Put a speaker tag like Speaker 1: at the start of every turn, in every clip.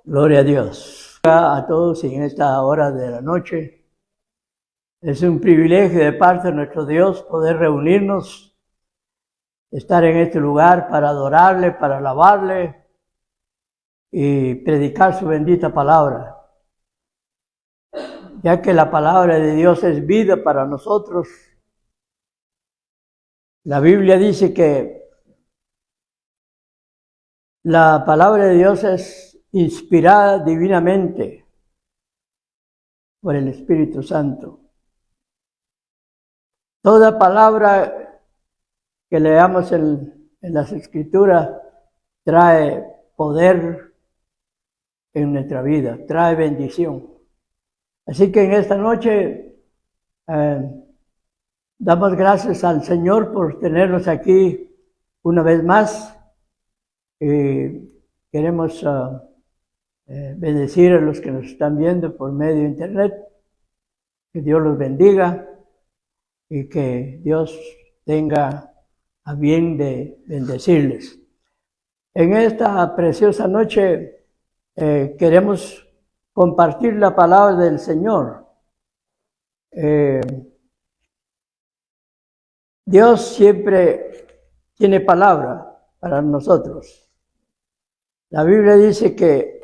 Speaker 1: Gloria a Dios. A todos en esta hora de la noche. Es un privilegio de parte de nuestro Dios poder reunirnos, estar en este lugar para adorarle, para alabarle y predicar su bendita palabra. Ya que la palabra de Dios es vida para nosotros. La Biblia dice que la palabra de Dios es inspirada divinamente por el Espíritu Santo. Toda palabra que leamos en las Escrituras trae poder en nuestra vida, trae bendición. Así que en esta noche damos gracias al Señor por tenernos aquí una vez más. Queremos bendecir a los que nos están viendo por medio de internet. Que Dios los bendiga y que Dios tenga a bien de bendecirles. En esta preciosa noche queremos compartir la palabra del Señor. Dios siempre tiene palabra para nosotros. La Biblia dice que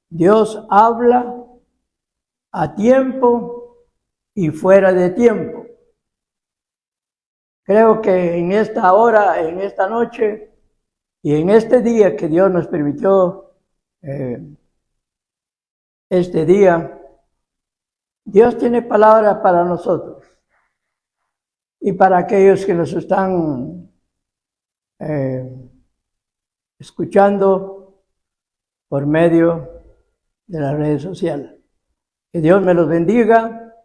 Speaker 1: Dios habla a tiempo y fuera de tiempo. Creo que en esta hora, en esta noche y en este día que Dios nos permitió, este día, Dios tiene palabras para nosotros y para aquellos que nos están escuchando por medio de las redes sociales. Que Dios me los bendiga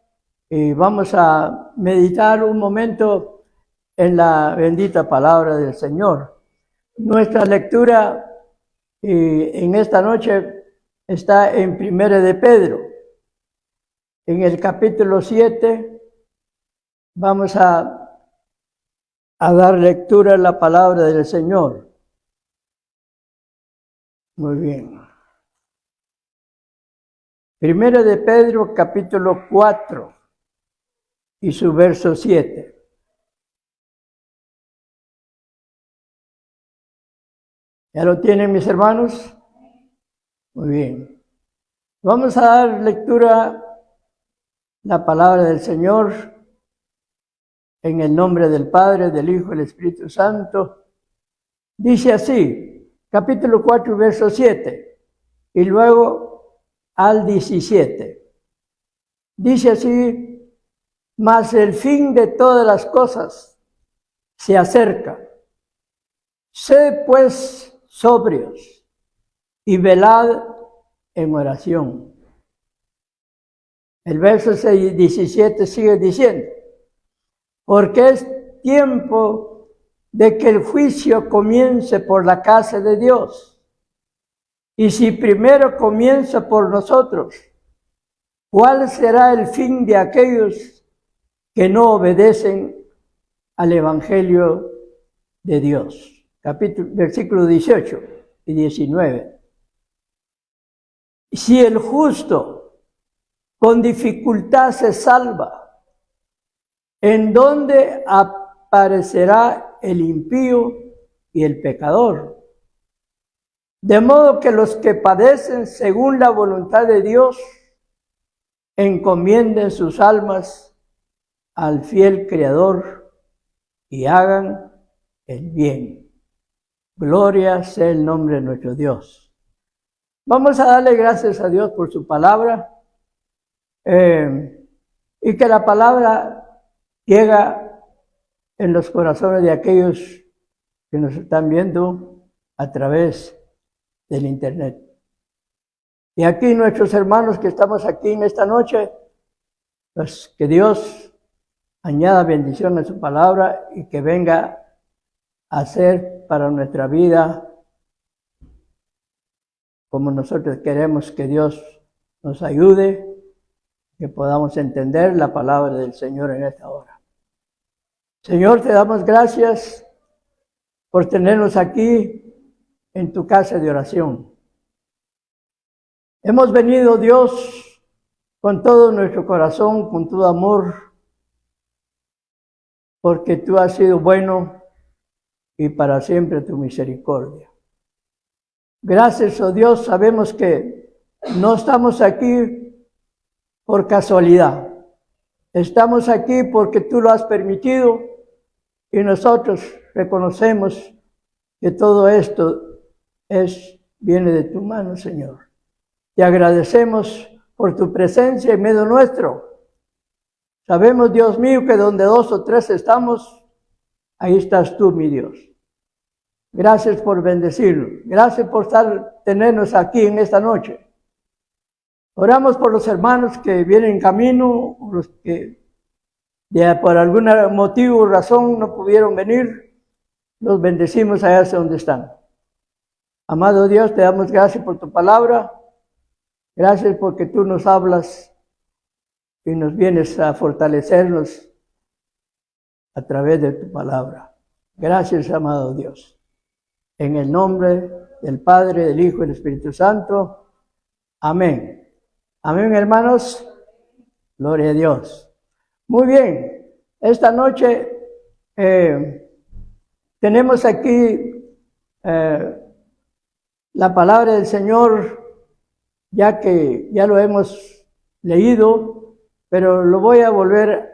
Speaker 1: y vamos a meditar un momento en la bendita palabra del Señor. Nuestra lectura en esta noche está en 1 de Pedro. En el capítulo 7 vamos a dar lectura a la palabra del Señor. Muy bien. 1 de Pedro, capítulo 4 y su verso 7. ¿Ya lo tienen, mis hermanos? Muy bien. Vamos a dar lectura a la palabra del Señor en el nombre del Padre, del Hijo y del Espíritu Santo. Dice así, capítulo 4, verso 7, y luego al 17. Dice así, mas el fin de todas las cosas se acerca. Sed pues sobrios y velad en oración. El verso 17 sigue diciendo, porque es tiempo de que el juicio comience por la casa de Dios. Y si primero comienza por nosotros, ¿cuál será el fin de aquellos que no obedecen al Evangelio de Dios? Versículo 18 y 19. Si el justo con dificultad se salva, ¿en dónde aparecerá el impío y el pecador? De modo que los que padecen según la voluntad de Dios encomienden sus almas al fiel Creador y hagan el bien. Gloria sea el nombre de nuestro Dios. Vamos a darle gracias a Dios por su palabra y que la palabra llega en los corazones de aquellos que nos están viendo a través del internet. Y aquí nuestros hermanos que estamos aquí en esta noche, pues que Dios añada bendición a su palabra y que venga a ser para nuestra vida como nosotros queremos que Dios nos ayude, que podamos entender la palabra del Señor en esta hora. Señor, te damos gracias por tenernos aquí en tu casa de oración. Hemos venido, Dios, con todo nuestro corazón, con todo amor, porque tú has sido bueno y para siempre tu misericordia. Gracias, oh Dios, sabemos que no estamos aquí por casualidad. Estamos aquí porque tú lo has permitido y nosotros reconocemos que todo esto viene de tu mano, Señor. Te agradecemos por tu presencia en medio nuestro. Sabemos, Dios mío, que donde 2 o 3 estamos, ahí estás tú, mi Dios. Gracias por bendecirnos. Gracias por tenernos aquí en esta noche. Oramos por los hermanos que vienen en camino, los que por algún motivo o razón no pudieron venir. Los bendecimos allá hacia donde están. Amado Dios, te damos gracias por tu palabra. Gracias porque tú nos hablas y nos vienes a fortalecernos a través de tu palabra. Gracias, amado Dios. En el nombre del Padre, del Hijo y del Espíritu Santo. Amén. Amén, hermanos. Gloria a Dios. Muy bien. Esta noche tenemos aquí la palabra del Señor, ya que ya lo hemos leído, pero lo voy a volver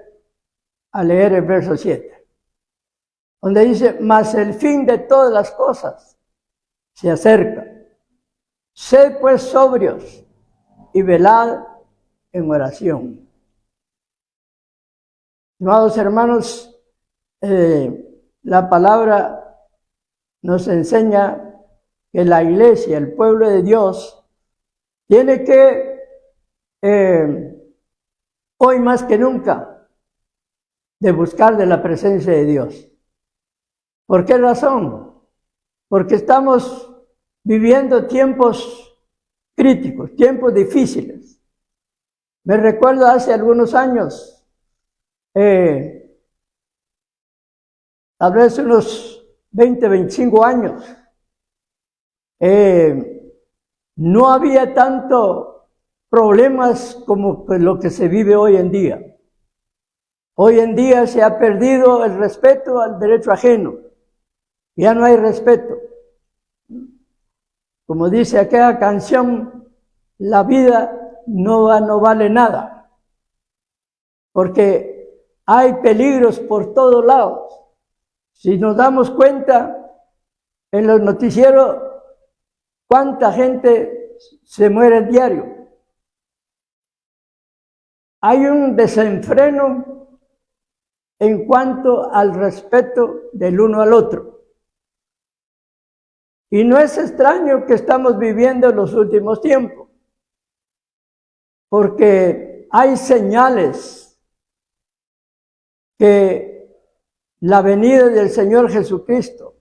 Speaker 1: a leer el verso 7. Donde dice, mas el fin de todas las cosas se acerca. Sed pues sobrios y velad en oración. Amados hermanos, la palabra nos enseña que la iglesia, el pueblo de Dios, tiene que, hoy más que nunca, de buscar de la presencia de Dios. ¿Por qué razón? Porque estamos viviendo tiempos críticos, tiempos difíciles. Me recuerdo hace algunos años, tal vez unos 20, 25 años, no había tanto problemas como lo que se vive hoy en día. Hoy en día se ha perdido el respeto al derecho ajeno. Ya no hay respeto. Como dice aquella canción, la vida no vale nada. Porque hay peligros por todos lados. Si nos damos cuenta, en los noticieros, cuánta gente se muere diario. Hay un desenfreno en cuanto al respeto del uno al otro. Y no es extraño que estamos viviendo en los últimos tiempos, porque hay señales que la venida del Señor Jesucristo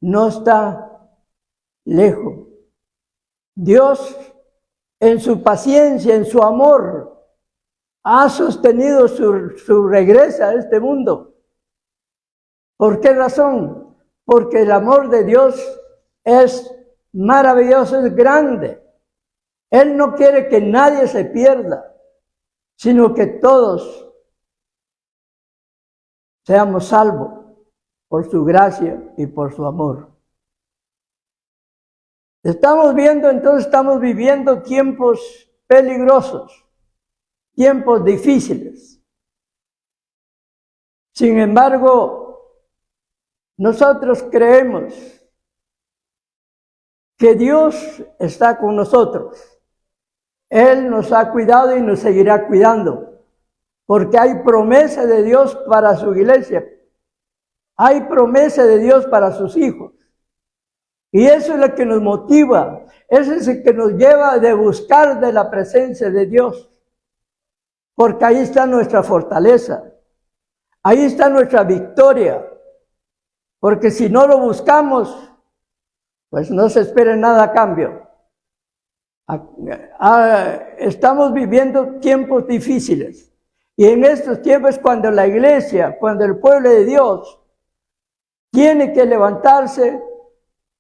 Speaker 1: no está lejos. Dios, en su paciencia, en su amor, ha sostenido su regreso a este mundo. ¿Por qué razón? Porque el amor de Dios es maravilloso, es grande. Él no quiere que nadie se pierda, sino que todos seamos salvos por su gracia y por su amor. Estamos viviendo tiempos peligrosos, tiempos difíciles. Sin embargo, nosotros creemos que Dios está con nosotros. Él nos ha cuidado y nos seguirá cuidando, porque hay promesa de Dios para su iglesia. Hay promesa de Dios para sus hijos. Y eso es lo que nos motiva, eso es lo que nos lleva de buscar de la presencia de Dios. Porque ahí está nuestra fortaleza, ahí está nuestra victoria. Porque si no lo buscamos, pues no se espera nada a cambio. Estamos viviendo tiempos difíciles. Y en estos tiempos cuando la iglesia, cuando el pueblo de Dios tiene que levantarse,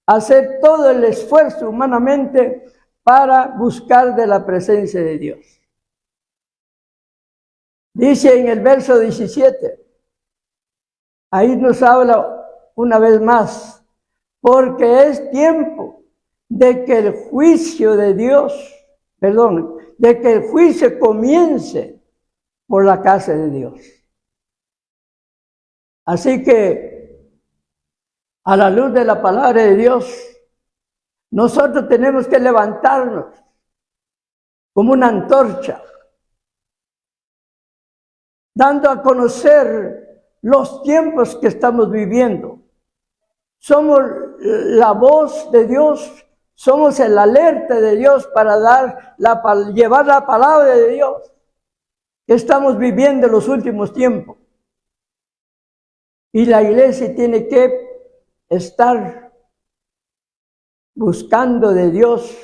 Speaker 1: hacer todo el esfuerzo humanamente para buscar de la presencia de Dios. Dice en el verso 17, ahí nos habla una vez más, porque es tiempo de que el juicio de Dios, de que el juicio comience por la casa de Dios. Así que, a la luz de la palabra de Dios, nosotros tenemos que levantarnos como una antorcha, dando a conocer los tiempos que estamos viviendo. Somos la voz de Dios, somos el alerta de Dios para llevar la palabra de Dios que estamos viviendo en los últimos tiempos. Y la iglesia tiene que estar buscando de Dios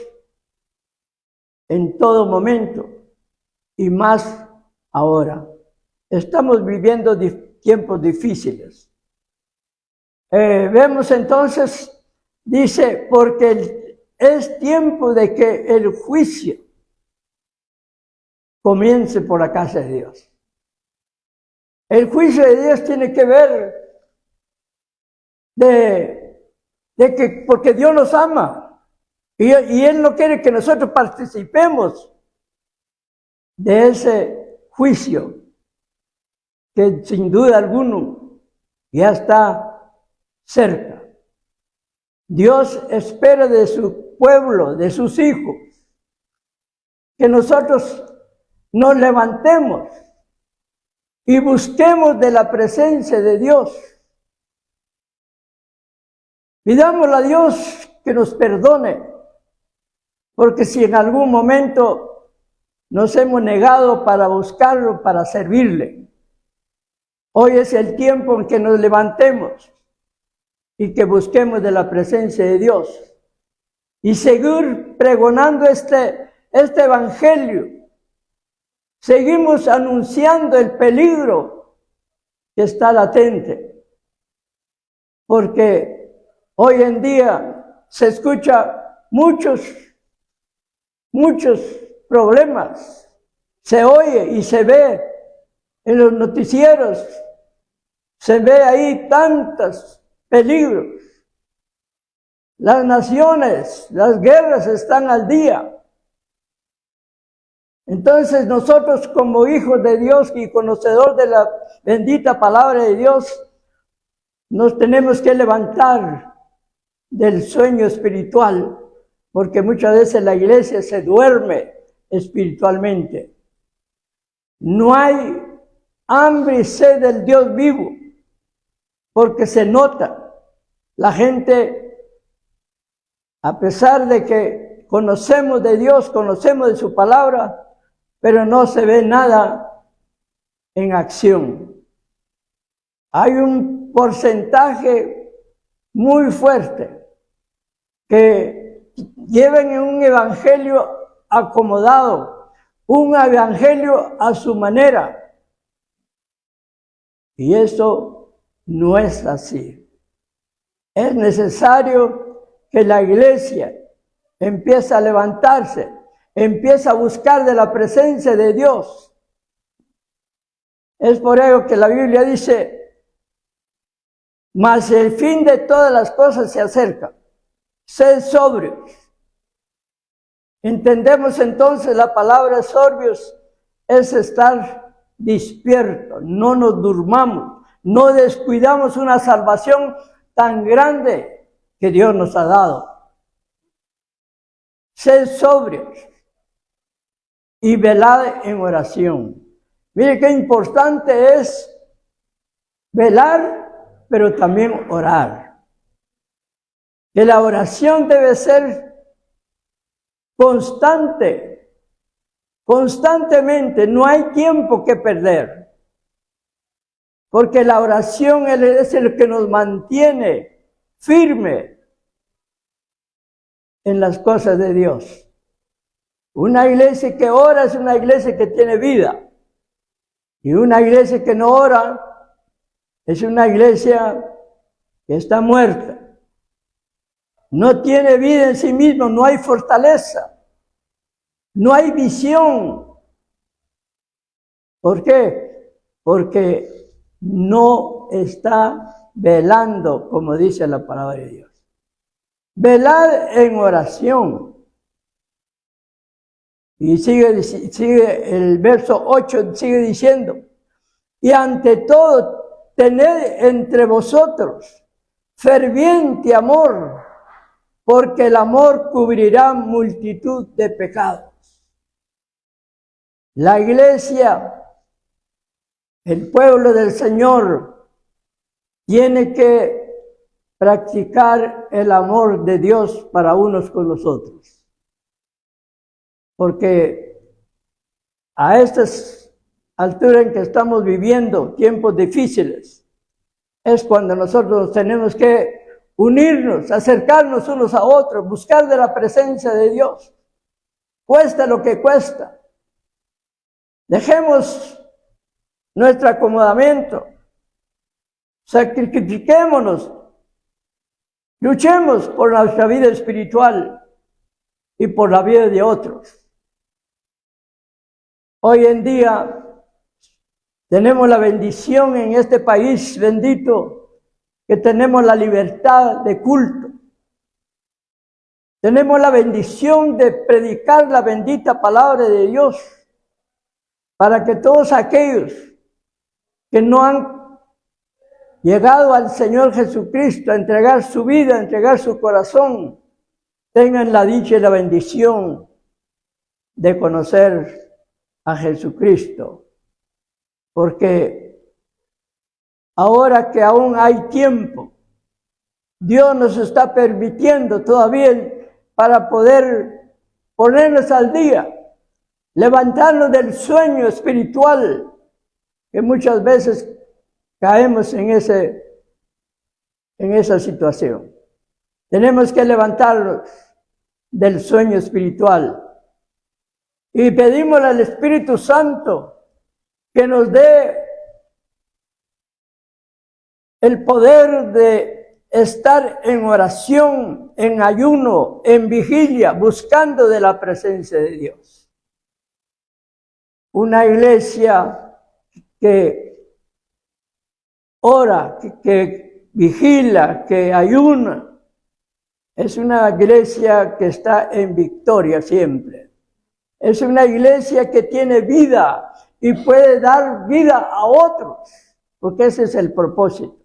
Speaker 1: en todo momento y más ahora. Estamos viviendo tiempos difíciles. Vemos entonces, dice, porque es tiempo de que el juicio comience por la casa de Dios. El juicio de Dios tiene que ver porque Dios nos ama y Él no quiere que nosotros participemos de ese juicio que sin duda alguno ya está cerca. Dios espera de su pueblo, de sus hijos, que nosotros nos levantemos y busquemos de la presencia de Dios. Pidámosle a Dios que nos perdone, porque si en algún momento nos hemos negado para buscarlo, para servirle, hoy es el tiempo en que nos levantemos y que busquemos de la presencia de Dios y seguir pregonando este evangelio. Seguimos anunciando el peligro que está latente, porque hoy en día se escucha muchos problemas, se oye y se ve en los noticieros, se ve ahí tantos peligros. Las naciones, las guerras están al día. Entonces nosotros como hijos de Dios y conocedor de la bendita palabra de Dios, nos tenemos que levantar del sueño espiritual, porque muchas veces la iglesia se duerme espiritualmente. No hay hambre y sed del Dios vivo, porque se nota. La gente, a pesar de que conocemos de Dios, conocemos de su palabra, pero no se ve nada en acción. Hay un porcentaje muy fuerte que lleven un evangelio acomodado, un evangelio a su manera. Y eso no es así. Es necesario que la iglesia empiece a levantarse, empiece a buscar de la presencia de Dios. Es por ello que la Biblia dice, mas el fin de todas las cosas se acerca. Sed sobrios. Entendemos entonces la palabra sobrios es estar despierto, no nos durmamos, no descuidamos una salvación tan grande que Dios nos ha dado. Sed sobrios y velad en oración. Mire qué importante es velar, pero también orar. Que la oración debe ser constantemente, no hay tiempo que perder. Porque la oración es el que nos mantiene firme en las cosas de Dios. Una iglesia que ora es una iglesia que tiene vida. Y una iglesia que no ora es una iglesia que está muerta. No tiene vida en sí mismo, no hay fortaleza. No hay visión. ¿Por qué? Porque no está velando, como dice la palabra de Dios. Velad en oración. Y sigue el verso 8, sigue diciendo, y ante todo, tened entre vosotros ferviente amor, porque el amor cubrirá multitud de pecados. La iglesia, el pueblo del Señor, tiene que practicar el amor de Dios para unos con los otros. Porque a estas alturas en que estamos viviendo tiempos difíciles, es cuando nosotros tenemos que unirnos, acercarnos unos a otros, buscar de la presencia de Dios. Cuesta lo que cuesta. Dejemos nuestro acomodamiento, sacrifiquémonos, luchemos por nuestra vida espiritual y por la vida de otros. Hoy en día tenemos la bendición en este país bendito, que tenemos la libertad de culto. Tenemos la bendición de predicar la bendita palabra de Dios, para que todos aquellos que no han llegado al Señor Jesucristo a entregar su vida, a entregar su corazón, tengan la dicha y la bendición de conocer a Jesucristo. Porque ahora que aún hay tiempo, Dios nos está permitiendo todavía para poder ponernos al día, levantarnos del sueño espiritual, que muchas veces caemos en esa situación. Tenemos que levantarnos del sueño espiritual y pedimos al Espíritu Santo que nos dé el poder de estar en oración, en ayuno, en vigilia, buscando de la presencia de Dios. Una iglesia que ora, que vigila, que ayuna, es una iglesia que está en victoria siempre. Es una iglesia que tiene vida y puede dar vida a otros, porque ese es el propósito,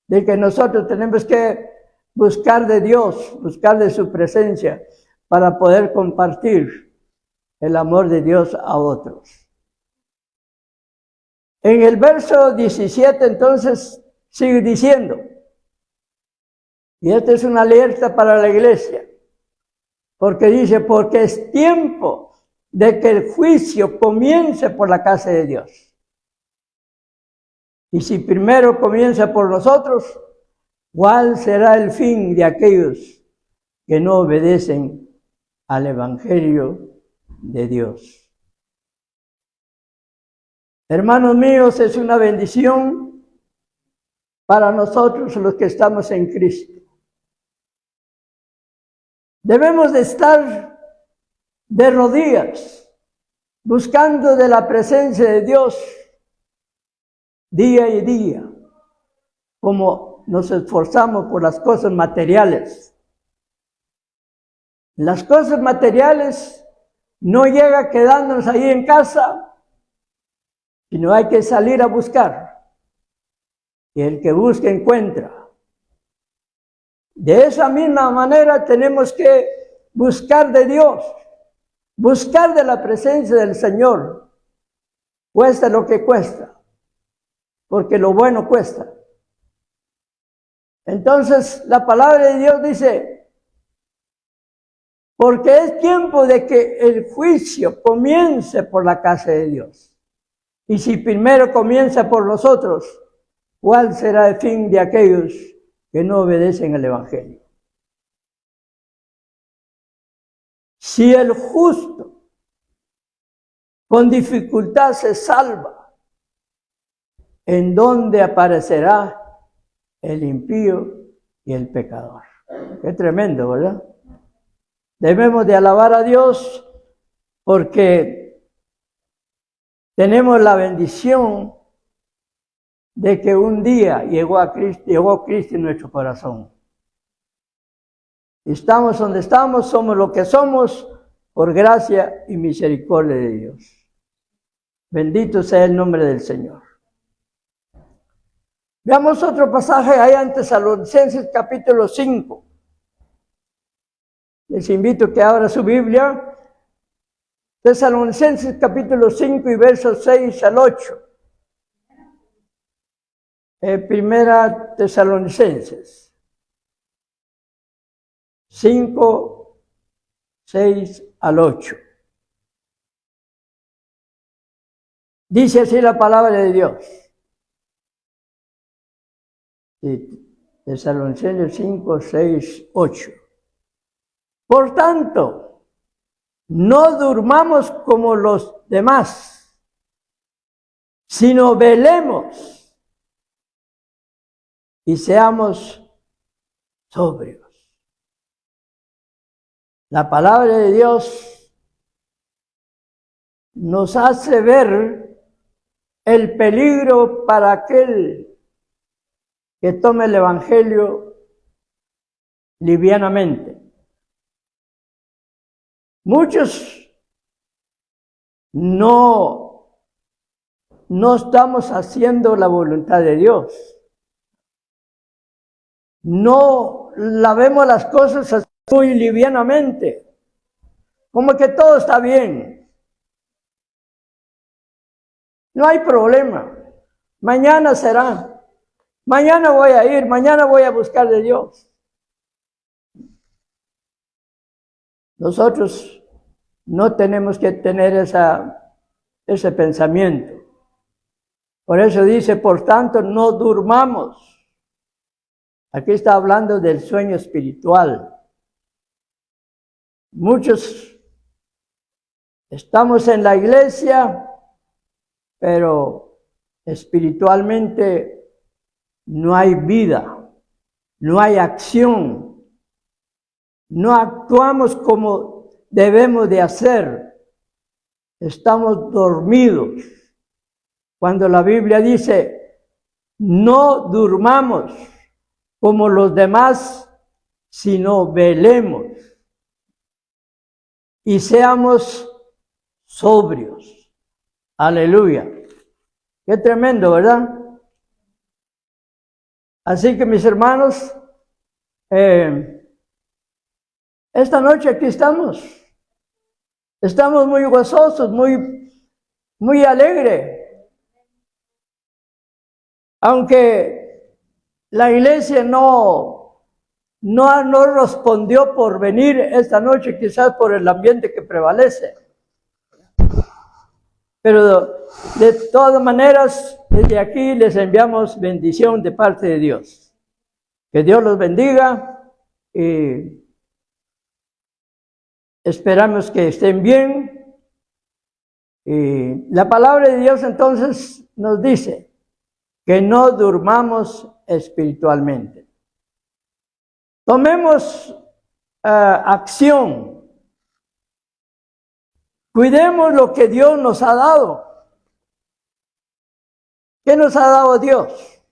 Speaker 1: de que nosotros tenemos que buscar de Dios, buscar de su presencia, para poder compartir el amor de Dios a otros. En el verso 17 entonces sigue diciendo, y esta es una alerta para la iglesia, porque dice, porque es tiempo de que el juicio comience por la casa de Dios. Y si primero comienza por nosotros, ¿cuál será el fin de aquellos que no obedecen al Evangelio de Dios? Hermanos míos, es una bendición para nosotros los que estamos en Cristo. Debemos de estar de rodillas, buscando de la presencia de Dios día y día, como nos esforzamos por las cosas materiales. Las cosas materiales no llega quedándonos ahí en casa, sino hay que salir a buscar. Y el que busca encuentra. De esa misma manera tenemos que buscar de Dios, buscar de la presencia del Señor, cuesta lo que cuesta, porque lo bueno cuesta. Entonces la palabra de Dios dice, porque es tiempo de que el juicio comience por la casa de Dios. Y si primero comienza por nosotros, ¿cuál será el fin de aquellos que no obedecen al Evangelio? Si el justo con dificultad se salva, ¿en dónde aparecerá el impío y el pecador? Qué tremendo, ¿verdad? Debemos de alabar a Dios porque tenemos la bendición de que un día llegó Cristo en nuestro corazón. Estamos donde estamos, somos lo que somos por gracia y misericordia de Dios. Bendito sea el nombre del Señor. Veamos otro pasaje ahí en Tesalonicenses capítulo 5. Les invito a que abra su Biblia. Tesalonicenses capítulo 5 y versos 6 al 8. Primera Tesalonicenses 5, 6 al 8. Dice así la palabra de Dios. Tesalonicenses 5, 6, 8. Por tanto, no durmamos como los demás, sino velemos y seamos sobrios. La palabra de Dios nos hace ver el peligro para aquel que tome el Evangelio livianamente. Muchos no estamos haciendo la voluntad de Dios. No la vemos las cosas muy livianamente, como que todo está bien. No hay problema. Mañana será. Mañana voy a ir, mañana voy a buscar de Dios. Nosotros no tenemos que tener ese pensamiento. Por eso dice, por tanto, no durmamos. Aquí está hablando del sueño espiritual. Muchos estamos en la iglesia, pero espiritualmente no hay vida, no hay acción, no actuamos como debemos de hacer, estamos dormidos. Cuando la Biblia dice, no durmamos como los demás, sino velemos y seamos sobrios. Aleluya. Qué tremendo, ¿verdad? Así que mis hermanos, esta noche aquí estamos. Estamos muy gozosos, muy alegres. Aunque la iglesia no respondió por venir esta noche, quizás por el ambiente que prevalece. Pero de todas maneras, desde aquí les enviamos bendición de parte de Dios. Que Dios los bendiga y esperamos que estén bien. Y la palabra de Dios entonces nos dice que no durmamos espiritualmente. Tomemos acción. Cuidemos lo que Dios nos ha dado. ¿Qué nos ha dado Dios?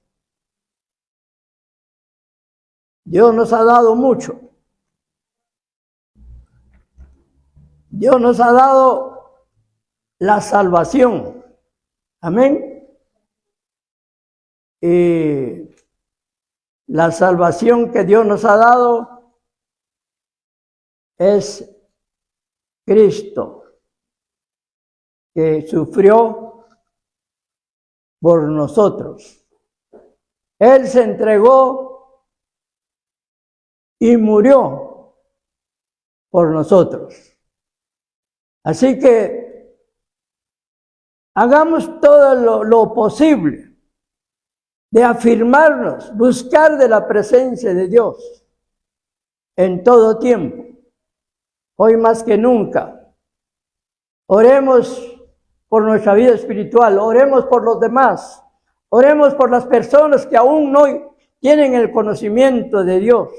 Speaker 1: Dios nos ha dado mucho. Dios nos ha dado la salvación. Amén. Y la salvación que Dios nos ha dado es Cristo, que sufrió por nosotros. Él se entregó y murió por nosotros. Así que hagamos todo lo posible de afirmarnos, buscar de la presencia de Dios en todo tiempo. Hoy más que nunca. Oremos por nuestra vida espiritual, oremos por los demás, oremos por las personas que aún no tienen el conocimiento de Dios.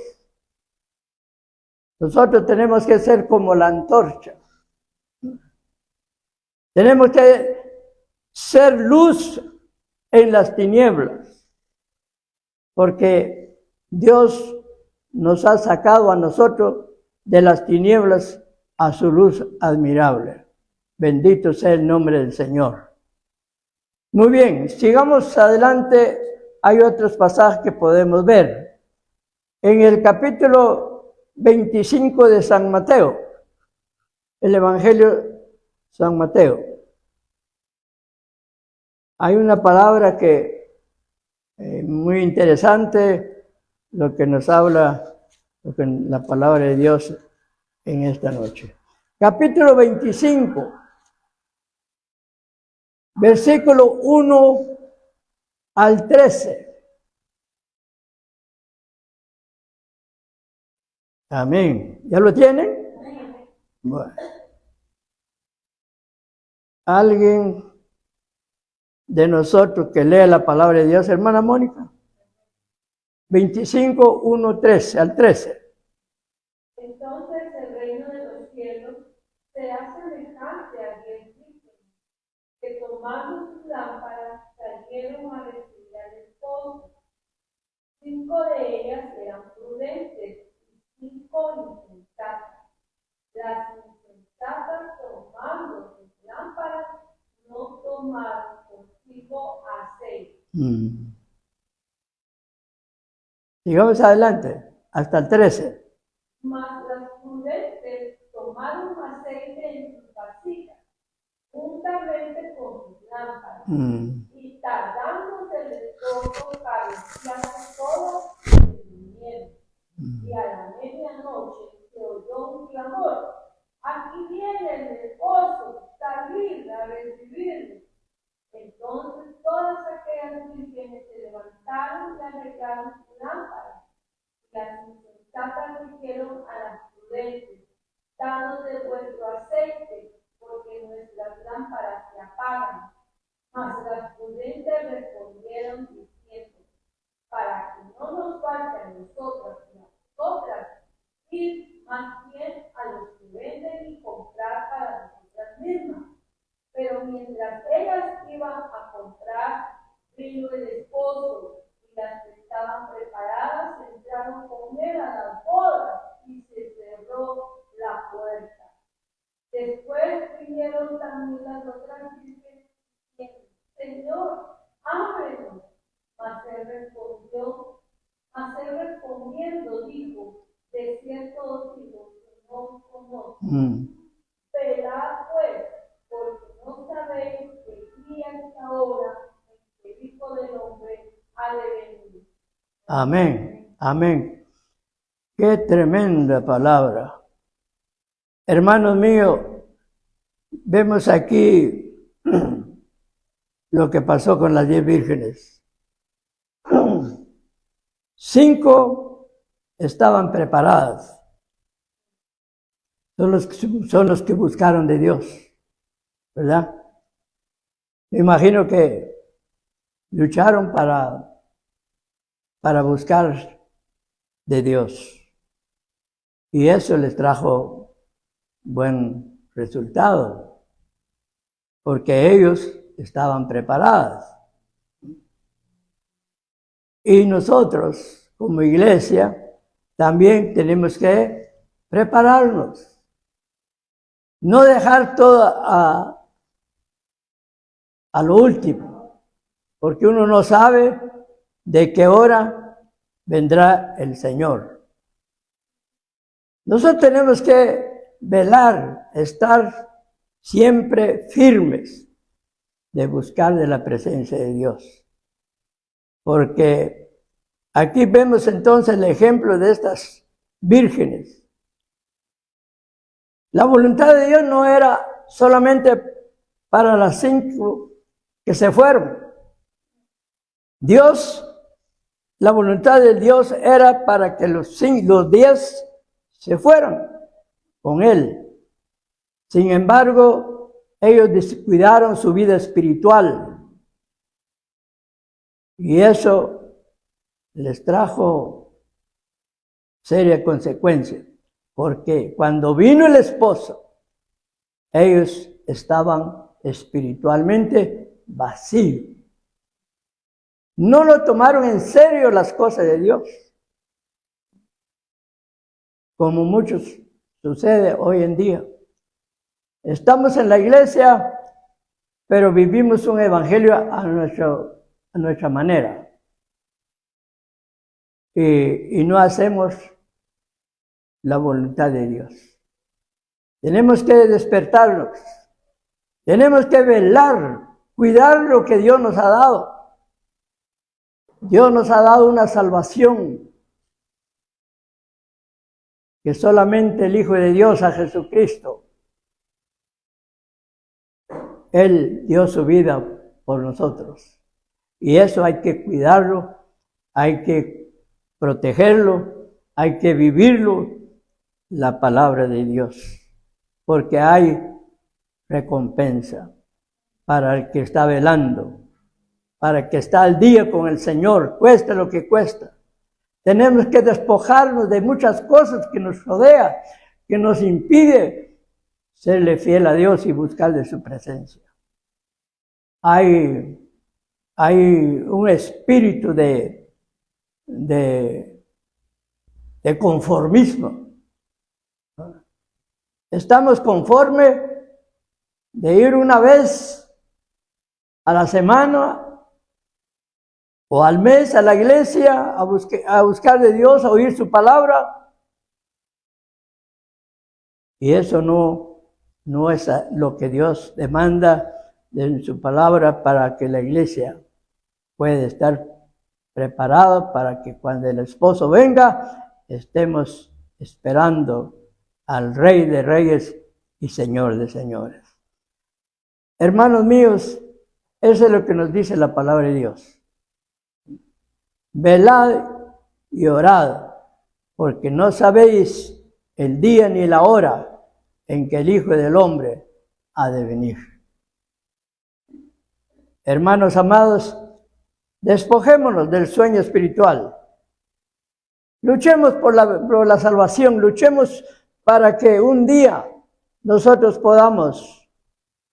Speaker 1: Nosotros tenemos que ser como la antorcha. Tenemos que ser luz en las tinieblas, porque Dios nos ha sacado a nosotros de las tinieblas a su luz admirable. Bendito sea el nombre del Señor. Muy bien, sigamos adelante. Hay otros pasajes que podemos ver. En el capítulo 25 de San Mateo, el Evangelio de San Mateo, hay una palabra que muy interesante, lo que nos habla la palabra de Dios en esta noche. Capítulo 25, versículo 1 al 13. Amén. ¿Ya lo tienen? Bueno. ¿Alguien de nosotros que lea la palabra de Dios, hermana Mónica? 25, 1, 13, al 13.
Speaker 2: Entonces el reino de los cielos será semejante a 10 vírgenes que tomando sus lámparas salieron a recibir al esposo. 5 de ellas eran prudentes y 5 insensatas. Las insensatas tomando sus lámparas no tomaron consigo aceite.
Speaker 1: Sigamos adelante, hasta el 13.
Speaker 2: Mas las prudentes tomaron aceite en sus vasijas, juntamente con sus lámparas, y tardándose el esposo carecían todas de vinieron. Y a la medianoche se oyó un clamor: aquí viene el esposo, salid a recibirle. Entonces todas aquellas vírgenes se levantaron y arreglaron sus lámparas. Y las insensatas dijeron a las prudentes: danos de vuestro aceite, porque nuestras lámparas se apagan. Mas las prudentes respondieron diciendo: para que no nos falte a nosotras y a vosotras, id más bien a los que venden y comprar para nosotras mismas. Pero mientras ellas iban a comprar, vino el esposo, y las que estaban preparadas entraron con él a las bodas, y se cerró la puerta. Después vinieron también las otras vírgenes diciendo: Señor, ábrenos. Mas él respondiendo dijo: de cierto os digo que no os conozco. Velad pues, porque no sabéis qué día ni la hora en que el Hijo del Hombre ha de venir.
Speaker 1: Amén, amén. Qué tremenda palabra. Hermanos míos, vemos aquí lo que pasó con las 10 vírgenes. 5 estaban preparadas. Son los que buscaron de Dios, ¿verdad? Me imagino que lucharon para buscar de Dios. Y eso les trajo buen resultado, porque ellos estaban preparados. Y nosotros, como iglesia, también tenemos que prepararnos. No dejar todo a lo último, porque uno no sabe de qué hora vendrá el Señor. Nosotros tenemos que velar, estar siempre firmes de buscar de la presencia de Dios. Porque aquí vemos entonces el ejemplo de estas vírgenes. La voluntad de Dios no era solamente para las 5 que se fueron. La voluntad de Dios era para que los 10 se fueran con Él. Sin embargo, ellos descuidaron su vida espiritual. Y eso les trajo seria consecuencia. porque cuando vino el esposo, ellos estaban espiritualmente vacíos. No lo tomaron en serio las cosas de Dios, como muchos sucede hoy en día. Estamos en la iglesia, pero vivimos un evangelio a nuestra manera. Y no hacemos la voluntad de Dios. Tenemos que despertarnos. Tenemos que velar, cuidar lo que Dios nos ha dado. Dios nos ha dado una salvación que solamente el Hijo de Dios, a Jesucristo, Él dio su vida por nosotros. Y eso hay que cuidarlo, hay que protegerlo, hay que vivirlo, la palabra de Dios. Porque hay recompensa para el que está velando, para el que está al día con el Señor, cueste lo que cuesta. Tenemos que despojarnos de muchas cosas que nos rodean, que nos impide serle fiel a Dios y buscar de su presencia. Hay un espíritu de conformismo. Estamos conformes de ir una vez a la semana o al mes a la iglesia a buscar de Dios, a oír su palabra. Y eso no es lo que Dios demanda de su palabra para que la iglesia pueda estar preparada para que cuando el esposo venga estemos esperando al Rey de Reyes y Señor de Señores. Hermanos míos, eso es lo que nos dice la palabra de Dios. Velad y orad, porque no sabéis el día ni la hora en que el Hijo del Hombre ha de venir. Hermanos amados, despojémonos del sueño espiritual. Luchemos por la salvación, luchemos para que un día nosotros podamos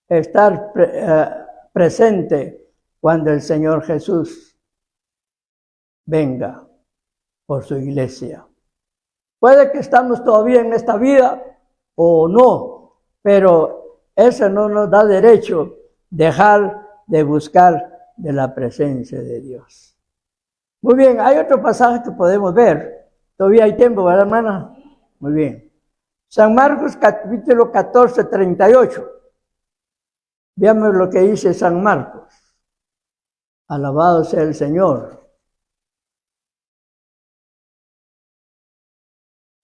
Speaker 1: estar presente cuando el Señor Jesús venga por su iglesia. Puede que estamos todavía en esta vida o no, pero eso no nos da derecho dejar de buscar de la presencia de Dios. Muy bien, hay otro pasaje que podemos ver. Todavía hay tiempo, ¿verdad, hermana? Muy bien. San Marcos capítulo 14, 38. Veamos lo que dice San Marcos. Alabado sea el Señor.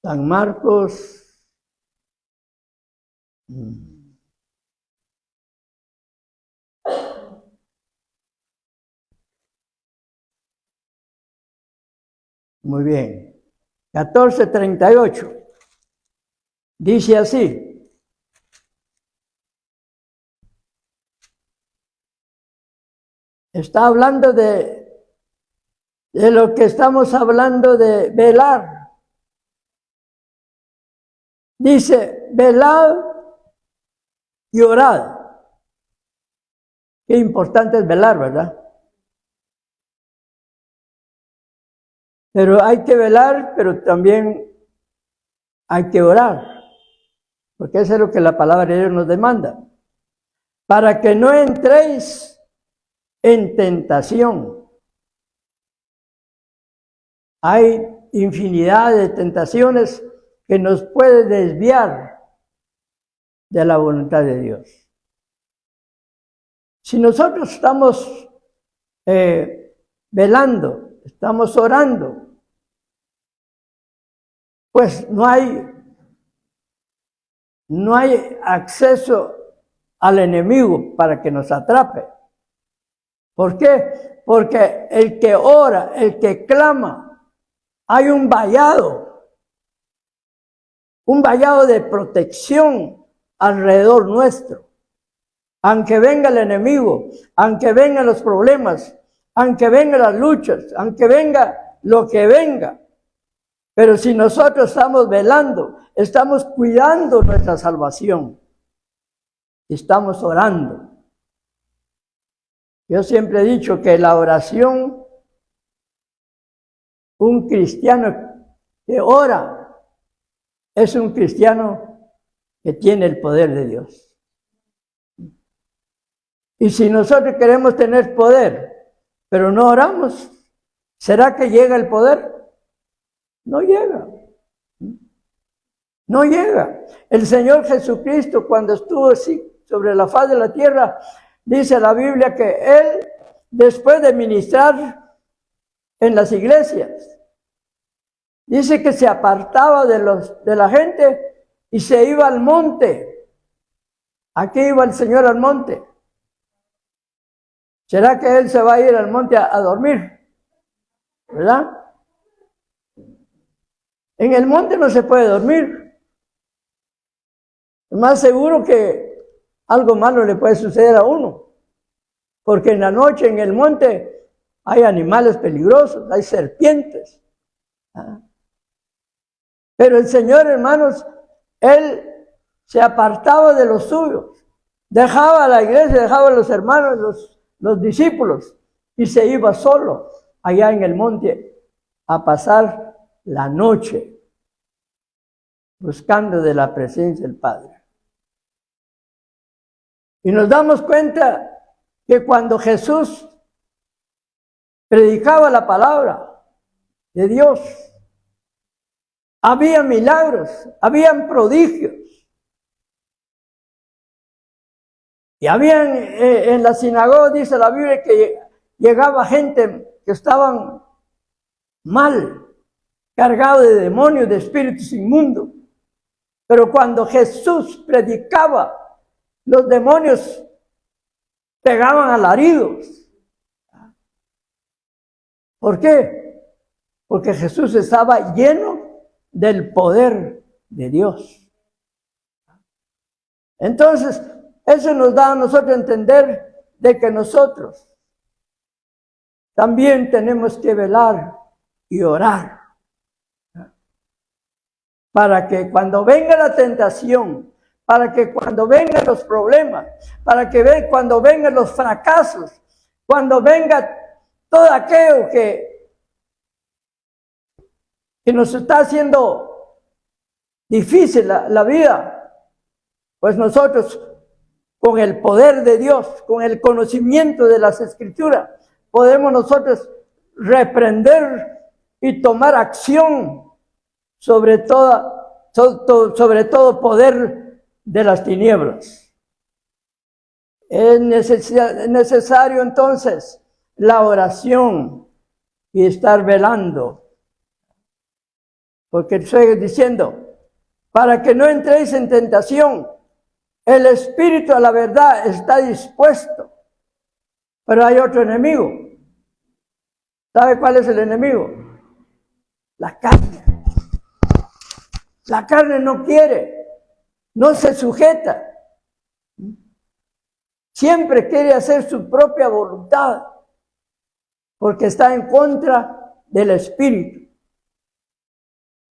Speaker 1: San Marcos. Muy bien. 14:38. Dice así. Está hablando de lo que estamos hablando de velar. Dice, velad y orad. Qué importante es velar, ¿verdad? Pero hay que velar, pero también hay que orar. Porque eso es lo que la palabra de Dios nos demanda. Para que no entréis en tentación. Hay infinidad de tentaciones que nos pueden desviar de la voluntad de Dios. Si nosotros estamos velando, estamos orando, pues no hay acceso al enemigo para que nos atrape. ¿Por qué? Porque el que ora, el que clama, hay un vallado de protección alrededor nuestro. Aunque venga el enemigo, aunque vengan los problemas, aunque vengan las luchas, aunque venga lo que venga, Pero si nosotros estamos velando, estamos cuidando nuestra salvación, estamos orando. Yo siempre he dicho que la oración, un cristiano que ora, es un cristiano que tiene el poder de Dios. Y si nosotros queremos tener poder, pero no oramos, ¿será que llega el poder? No llega. No llega. El Señor Jesucristo, cuando estuvo así sobre la faz de la tierra, dice la Biblia que Él, después de ministrar en las iglesias, dice que se apartaba de la gente y se iba al monte. ¿A qué iba el Señor al monte? ¿Será que Él se va a ir al monte a dormir? ¿Verdad? En el monte no se puede dormir. Es más seguro que algo malo le puede suceder a uno. Porque en la noche en el monte hay animales peligrosos, hay serpientes. Pero el Señor, hermanos, Él se apartaba de los suyos. Dejaba a la iglesia, dejaba a los hermanos, los discípulos, y se iba solo allá en el monte a pasar la noche buscando de la presencia del Padre. Y nos damos cuenta que cuando Jesús predicaba la palabra de Dios, había milagros, habían prodigios. Y habían en la sinagoga, dice la Biblia, que llegaba gente que estaban mal, cargados de demonios, de espíritus inmundos. Pero cuando Jesús predicaba, los demonios pegaban alaridos. ¿Por qué? Porque Jesús estaba lleno del poder de Dios. Entonces, eso nos da a nosotros a entender de que nosotros también tenemos que velar y orar para que cuando venga la tentación, para que cuando vengan los problemas, para que cuando vengan los fracasos, cuando venga todo aquello que nos está haciendo difícil la vida, pues nosotros con el poder de Dios, con el conocimiento de las Escrituras, podemos nosotros reprender y tomar acción sobre todo poder de las tinieblas. Es necesario entonces la oración y estar velando. Porque estoy diciendo, para que no entréis en tentación, el espíritu a la verdad está dispuesto, pero hay otro enemigo. ¿Sabe cuál es el enemigo? La carne. La carne no quiere, no se sujeta. Siempre quiere hacer su propia voluntad, porque está en contra del espíritu.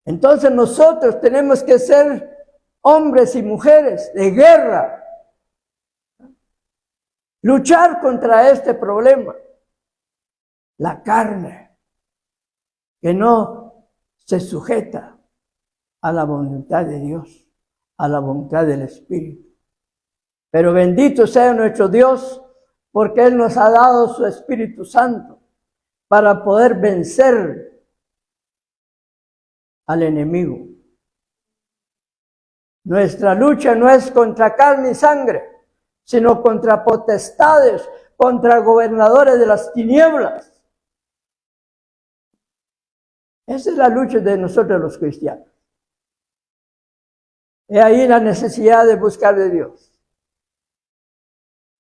Speaker 1: Entonces nosotros tenemos que ser hombres y mujeres de guerra, luchar contra este problema, la carne, que no se sujeta a la voluntad de Dios, a la voluntad del Espíritu. Pero bendito sea nuestro Dios, porque Él nos ha dado su Espíritu Santo para poder vencer al enemigo. Nuestra lucha no es contra carne y sangre, sino contra potestades, contra gobernadores de las tinieblas. Esa es la lucha de nosotros los cristianos. Es ahí la necesidad de buscar de Dios.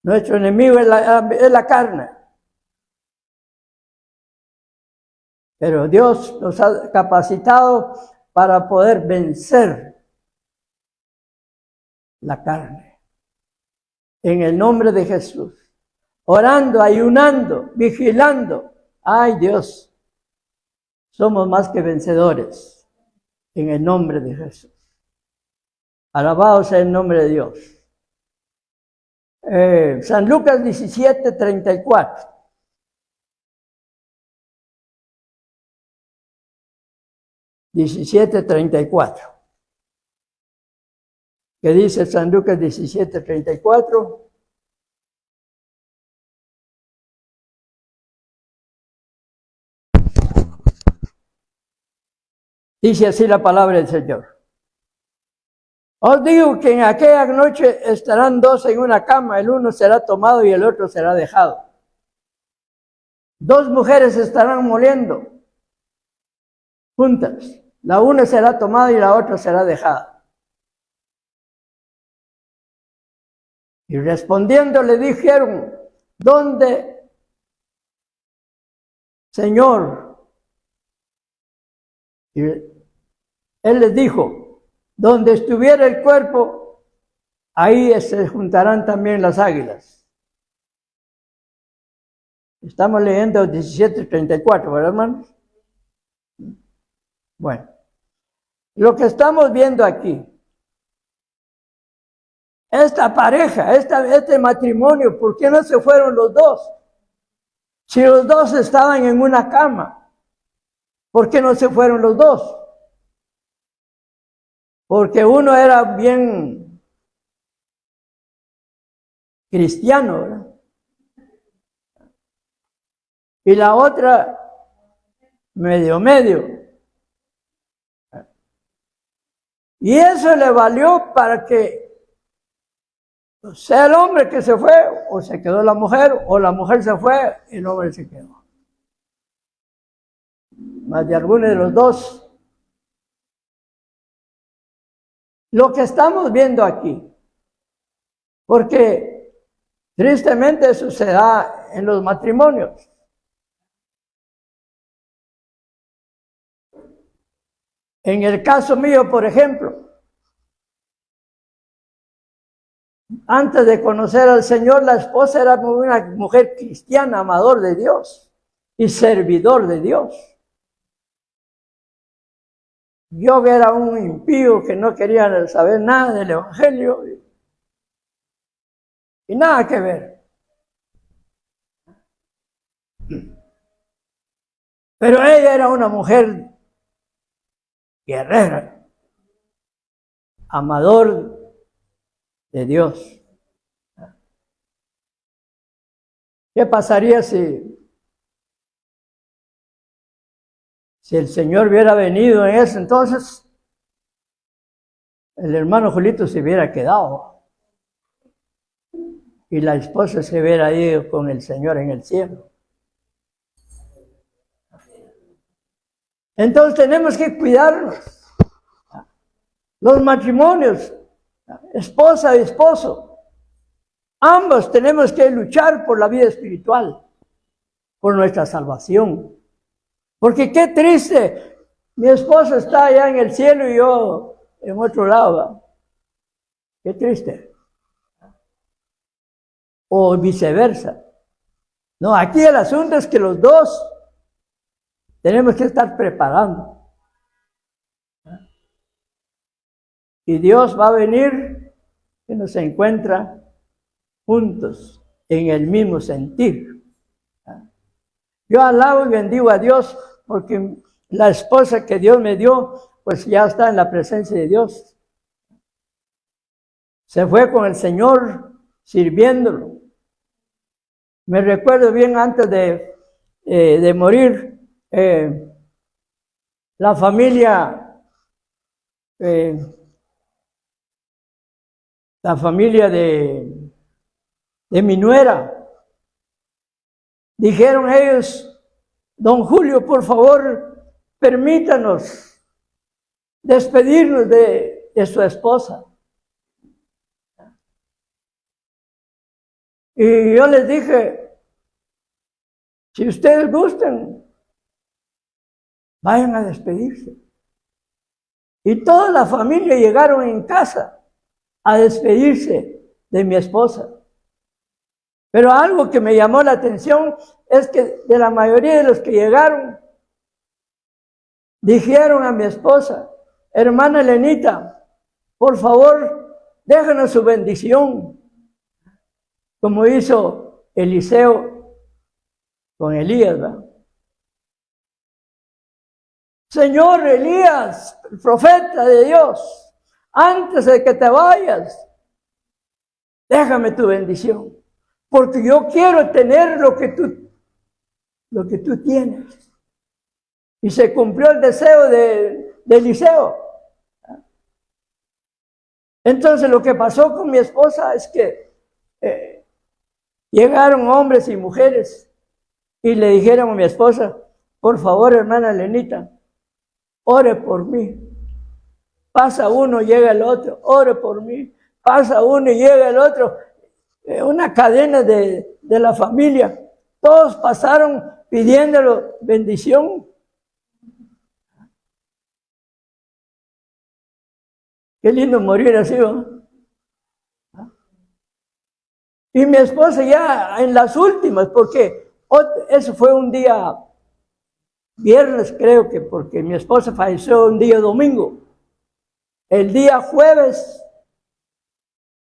Speaker 1: Nuestro enemigo es la carne. Pero Dios nos ha capacitado para poder vencer la carne. En el nombre de Jesús. Orando, ayunando, vigilando. Ay Dios, somos más que vencedores. en el nombre de Jesús. Alabado sea el nombre de Dios. San Lucas 17:34. ¿Qué dice San Lucas 17:34? Dice así la palabra del Señor. Os digo que en aquella noche estarán dos en una cama, el uno será tomado y el otro será dejado. Dos mujeres estarán moliendo juntas, la una será tomada y la otra será dejada. Y respondiendo le dijeron, ¿dónde, Señor? Y él les dijo, donde estuviera el cuerpo, ahí se juntarán también las águilas. Estamos leyendo 17:34, ¿verdad, hermanos? Bueno, lo que estamos viendo aquí, esta pareja, este matrimonio, ¿por qué no se fueron los dos? Si los dos estaban en una cama, ¿por qué no se fueron los dos? Porque uno era bien cristiano, ¿verdad? Y la otra medio. Y eso le valió para que sea el hombre que se fue, o se quedó la mujer, o la mujer se fue y el hombre se quedó. Más de alguno de los dos. Lo que estamos viendo aquí, porque tristemente eso se da en los matrimonios. En el caso mío, por ejemplo, antes de conocer al Señor, la esposa era una mujer cristiana, amador de Dios y servidor de Dios. Yo era un impío que no quería saber nada del Evangelio y nada que ver. Pero ella era una mujer guerrera, amador de Dios. ¿Qué pasaría si el Señor hubiera venido en ese entonces? El hermano Julito se hubiera quedado y la esposa se hubiera ido con el Señor en el cielo. Entonces tenemos que cuidarnos. Los matrimonios, esposa y esposo, ambos tenemos que luchar por la vida espiritual, por nuestra salvación. Porque qué triste, mi esposo está allá en el cielo y yo en otro lado. Qué triste. O viceversa. No, aquí el asunto es que los dos tenemos que estar preparando. Y Dios va a venir y nos encuentra juntos en el mismo sentir. Yo alabo y bendigo a Dios porque la esposa que Dios me dio, pues ya está en la presencia de Dios. Se fue con el Señor sirviéndolo. Me recuerdo bien antes de morir, la familia de mi nuera, dijeron ellos, don Julio, por favor, permítanos despedirnos de su esposa. Y yo les dije, si ustedes gustan, vayan a despedirse. Y toda la familia llegaron en casa a despedirse de mi esposa. Pero algo que me llamó la atención es que de la mayoría de los que llegaron, dijeron a mi esposa, hermana Elenita, por favor, déjanos su bendición, como hizo Eliseo con Elías, ¿verdad? Señor Elías, el profeta de Dios, antes de que te vayas, déjame tu bendición, porque yo quiero tener lo que tú tienes. Y se cumplió el deseo de Eliseo. Entonces lo que pasó con mi esposa es que llegaron hombres y mujeres y le dijeron a mi esposa, por favor, hermana Elenita, ore por mí. Pasa uno, llega el otro, ore por mí. Pasa uno y llega el otro. Una cadena de la familia. Todos pasaron pidiéndole bendición. Qué lindo morir así, ¿no? Y mi esposa ya en las últimas, porque eso fue un día viernes, creo que, porque mi esposa falleció un día domingo. El día jueves,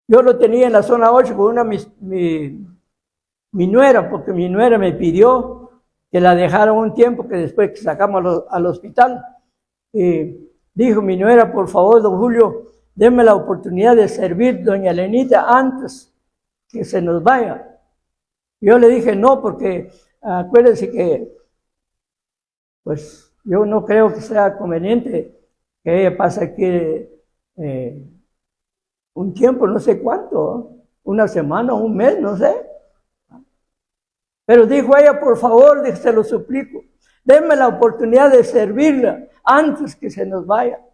Speaker 1: yo lo tenía en la zona 8 con mi nuera, porque mi nuera me pidió que la dejaran un tiempo, que después que sacamos al hospital. Dijo mi nuera, por favor, don Julio, déme la oportunidad de servir doña Elenita antes que se nos vaya. Yo le dije no, porque acuérdense que pues yo no creo que sea conveniente que ella pase aquí un tiempo, no sé cuánto, una semana, un mes, no sé. Pero dijo ella, por favor, se lo suplico, denme la oportunidad de servirla antes que se nos vaya.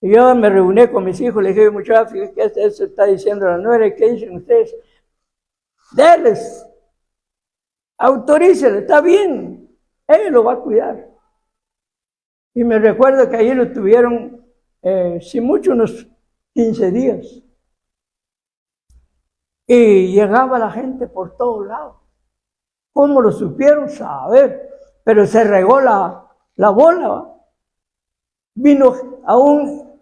Speaker 1: Y yo me reuní con mis hijos, les dije, muchachos, fíjense que eso está diciendo la nuera, ¿qué dicen ustedes? Denles, autorícenle, está bien, ella lo va a cuidar. Y me recuerdo que allí lo tuvieron, sin mucho, unos 15 días. Y llegaba la gente por todos lados. ¿Cómo lo supieron? Saber. Pero se regó la bola, ¿va? Vino aún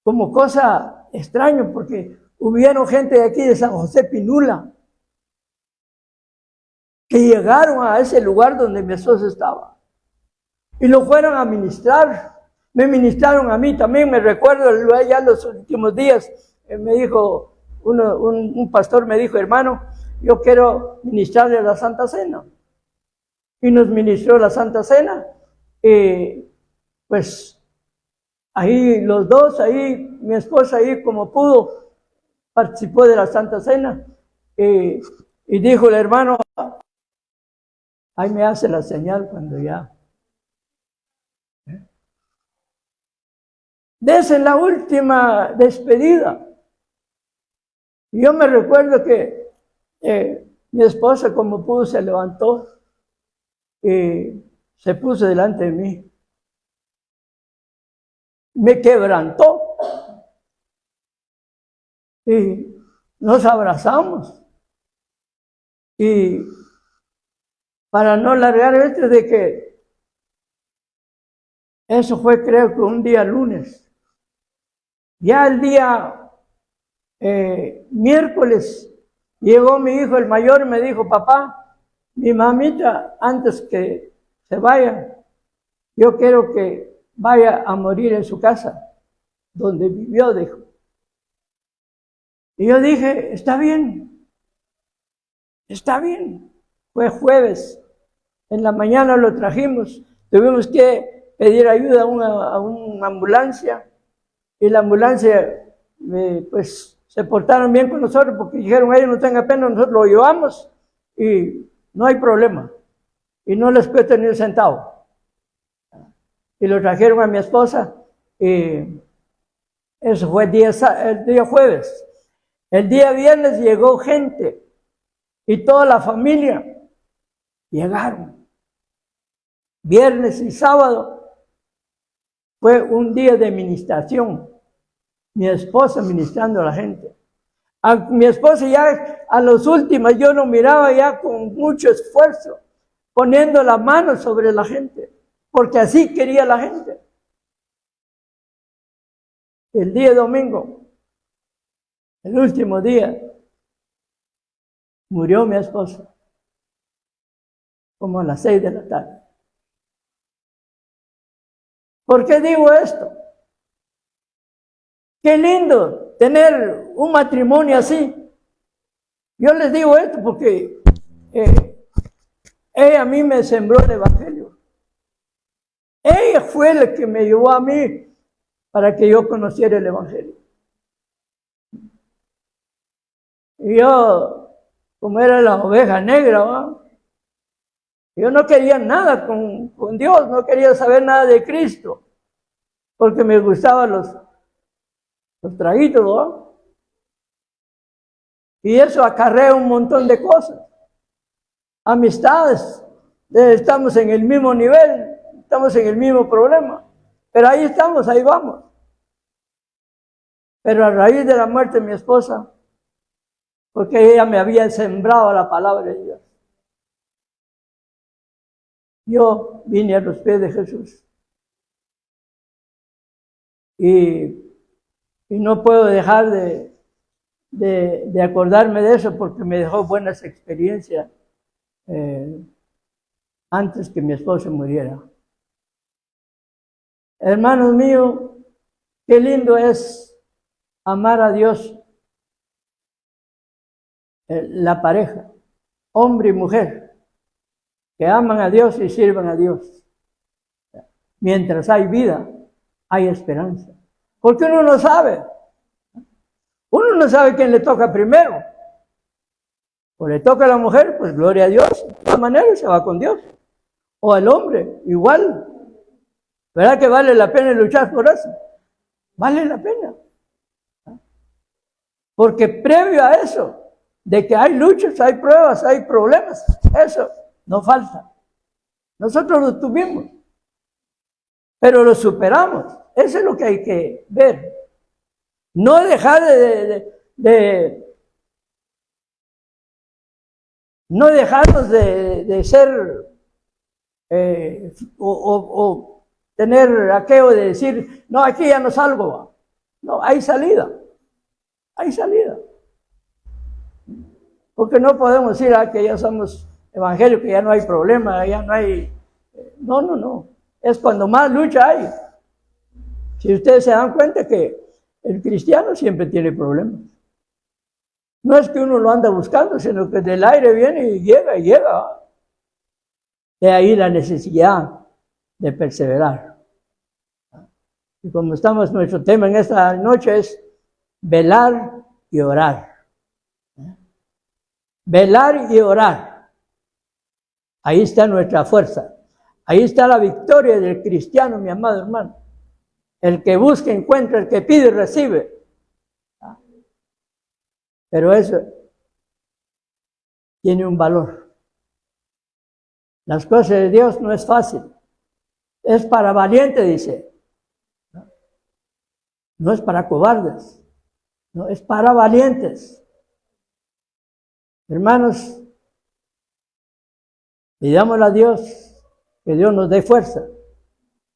Speaker 1: como cosa extraña, porque hubieron gente de aquí de San José Pinula que llegaron a ese lugar donde mi esposa estaba y lo fueron a ministrar. Me ministraron a mí también. Me recuerdo ya en los últimos días, me dijo un pastor, me dijo, hermano, yo quiero ministrarle la Santa Cena. Y nos ministró la Santa Cena. Pues ahí los dos, ahí mi esposa ahí como pudo, participó de la Santa Cena. Y dijo el hermano, ahí me hace la señal cuando ya. Desde la última despedida. Yo me recuerdo que mi esposa como pudo se levantó y se puso delante de mí. Me quebrantó y nos abrazamos. Y para no largar esto de que eso fue creo que un día lunes. Ya el día miércoles llegó mi hijo el mayor y me dijo, papá, mi mamita antes que se vaya, yo quiero que vaya a morir en su casa, donde vivió, dijo. Y yo dije, está bien. Fue jueves, en la mañana lo trajimos, tuvimos que pedir ayuda a una ambulancia, y la ambulancia, pues, se portaron bien con nosotros, porque dijeron, ellos no tengan pena, nosotros lo llevamos, y no hay problema, y no les cuesta ni un centavo. Y lo trajeron a mi esposa, y eso fue el día jueves. El día viernes llegó gente, y toda la familia llegaron. Viernes y sábado fue un día de ministración. Mi esposa ministrando a la gente. A mi esposa ya a los últimos yo lo miraba ya con mucho esfuerzo, poniendo la mano sobre la gente, porque así quería la gente. el día domingo, el último día, murió mi esposa, como a las 6 de la tarde. ¿Por qué digo esto? Qué lindo tener un matrimonio así. Yo les digo esto porque ella a mí me sembró el evangelio. Ella fue la que me llevó a mí para que yo conociera el evangelio. Y yo, como era la oveja negra, ¿va? Yo no quería nada con Dios, no quería saber nada de Cristo, porque me gustaban los traguitos, ¿no? Y eso acarrea un montón de cosas. Amistades, estamos en el mismo nivel, estamos en el mismo problema, pero ahí estamos, ahí vamos. Pero a raíz de la muerte de mi esposa, porque ella me había sembrado la palabra de Dios, yo vine a los pies de Jesús. Y no puedo dejar de acordarme de eso porque me dejó buenas experiencias antes que mi esposo muriera. Hermanos míos, qué lindo es amar a Dios, la pareja, hombre y mujer, que aman a Dios y sirvan a Dios. Mientras hay vida, hay esperanza. Porque uno no sabe. Uno no sabe quién le toca primero. O le toca a la mujer, pues gloria a Dios. De todas maneras se va con Dios. O al hombre, igual. ¿Verdad que vale la pena luchar por eso? Vale la pena. Porque previo a eso, de que hay luchas, hay pruebas, hay problemas, eso no falta. Nosotros lo tuvimos, pero lo superamos. Eso es lo que hay que ver. No dejar no dejarnos de ser o tener aquello de decir, no, aquí ya no salgo. No, hay salida. Hay salida. Porque no podemos decir que ya somos evangélicos, que ya no hay problema, ya no hay... No. Es cuando más lucha hay. Si ustedes se dan cuenta que el cristiano siempre tiene problemas. No es que uno lo anda buscando, sino que del aire viene y llega. De ahí la necesidad de perseverar. Y como estamos, nuestro tema en esta noche es velar y orar. Velar y orar. Ahí está nuestra fuerza. Ahí está la victoria del cristiano, mi amado hermano. El que busca, encuentra, el que pide, recibe. Pero eso tiene un valor. Las cosas de Dios no es fácil. Es para valientes, dice. No es para cobardes. No, es para valientes. Hermanos, pidámosle a Dios que Dios nos dé fuerza.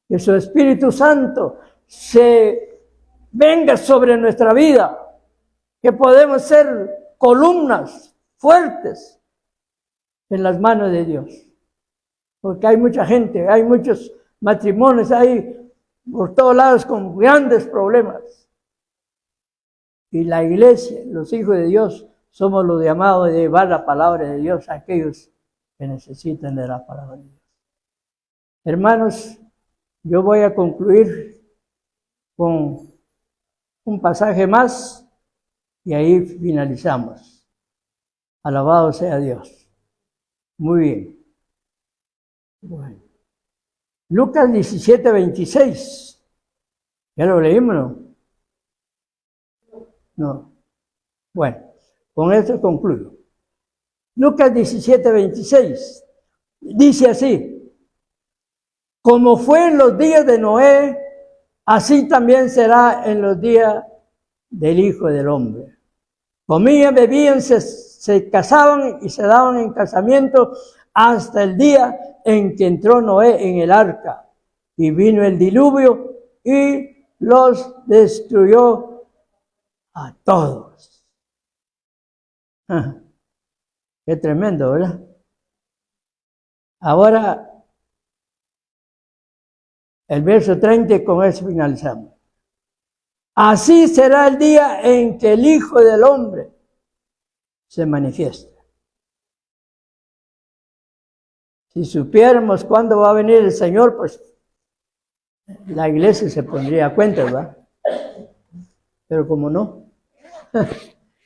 Speaker 1: Que su Espíritu Santo se venga sobre nuestra vida. Que podemos ser columnas fuertes en las manos de Dios. Porque hay mucha gente, hay muchos matrimonios, hay por todos lados con grandes problemas. Y la iglesia, los hijos de Dios, somos los llamados de llevar la palabra de Dios a aquellos que necesitan de la palabra de Dios. Hermanos, yo voy a concluir con un pasaje más y ahí finalizamos. Alabado sea Dios. Muy bien. Bueno. Lucas 17:26. ¿Ya lo leímos, no? No. Bueno, con esto concluyo. Lucas 17:26. Dice así. Como fue en los días de Noé, así también será en los días del Hijo del Hombre. Comían, bebían, se casaban y se daban en casamiento hasta el día en que entró Noé en el arca. Y vino el diluvio y los destruyó a todos. Qué tremendo, ¿verdad? Ahora, el verso 30, con eso finalizamos. Así será el día en que el Hijo del Hombre se manifieste. Si supiéramos cuándo va a venir el Señor, pues la iglesia se pondría a cuenta, ¿verdad? Pero como no,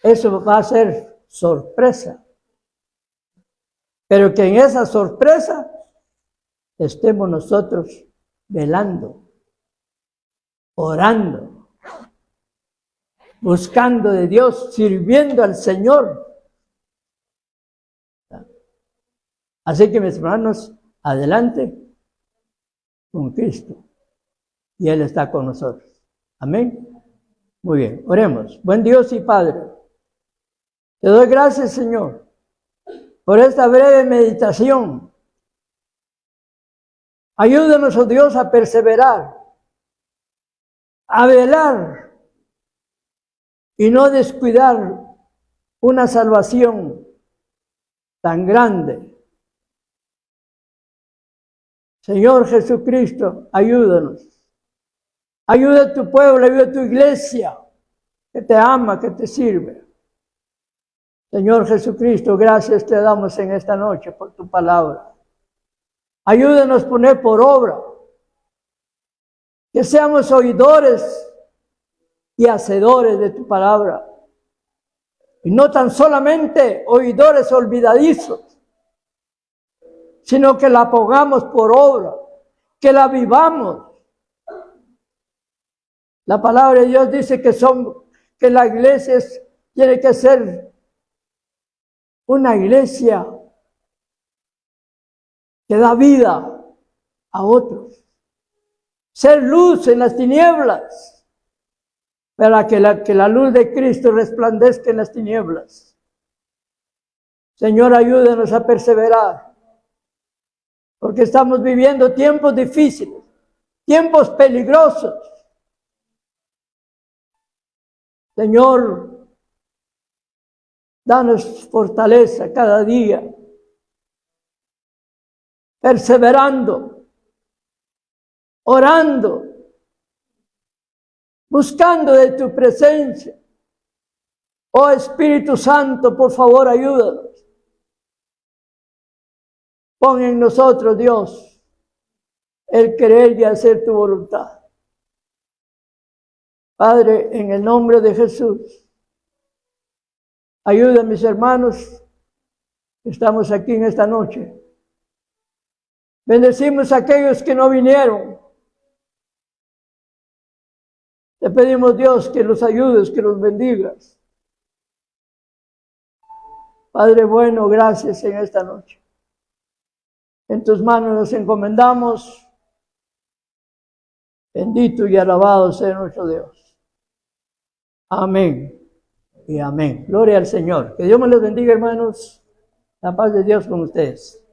Speaker 1: eso va a ser sorpresa. Pero que en esa sorpresa estemos nosotros velando, orando, buscando de Dios, sirviendo al Señor. Así que mis hermanos, adelante con Cristo. Y Él está con nosotros. Amén. Muy bien, oremos. Buen Dios y Padre, te doy gracias, Señor, por esta breve meditación. Ayúdanos, oh Dios, a perseverar, a velar y no descuidar una salvación tan grande. Señor Jesucristo, ayúdanos. Ayuda a tu pueblo, ayuda a tu iglesia, que te ama, que te sirve. Señor Jesucristo, gracias te damos en esta noche por tu palabra. Ayúdanos a poner por obra, que seamos oidores y hacedores de tu palabra. Y no tan solamente oidores olvidadizos, sino que la pongamos por obra, que la vivamos. La palabra de Dios dice que la iglesia tiene que ser una iglesia que da vida a otros. Ser luz en las tinieblas, para que la luz de Cristo resplandezca en las tinieblas. Señor, ayúdanos a perseverar, porque estamos viviendo tiempos difíciles, tiempos peligrosos. Señor, danos fortaleza cada día, perseverando, orando, buscando de tu presencia. Oh Espíritu Santo, por favor, ayúdanos. Pon en nosotros, Dios, el querer y hacer tu voluntad. Padre, en el nombre de Jesús, ayuda a mis hermanos que estamos aquí en esta noche. Bendecimos a aquellos que no vinieron. Te pedimos, Dios, que los ayudes, que los bendigas. Padre bueno, gracias en esta noche. En tus manos nos encomendamos. Bendito y alabado sea nuestro Dios. Amén y amén. Gloria al Señor. Que Dios me los bendiga, hermanos. La paz de Dios con ustedes.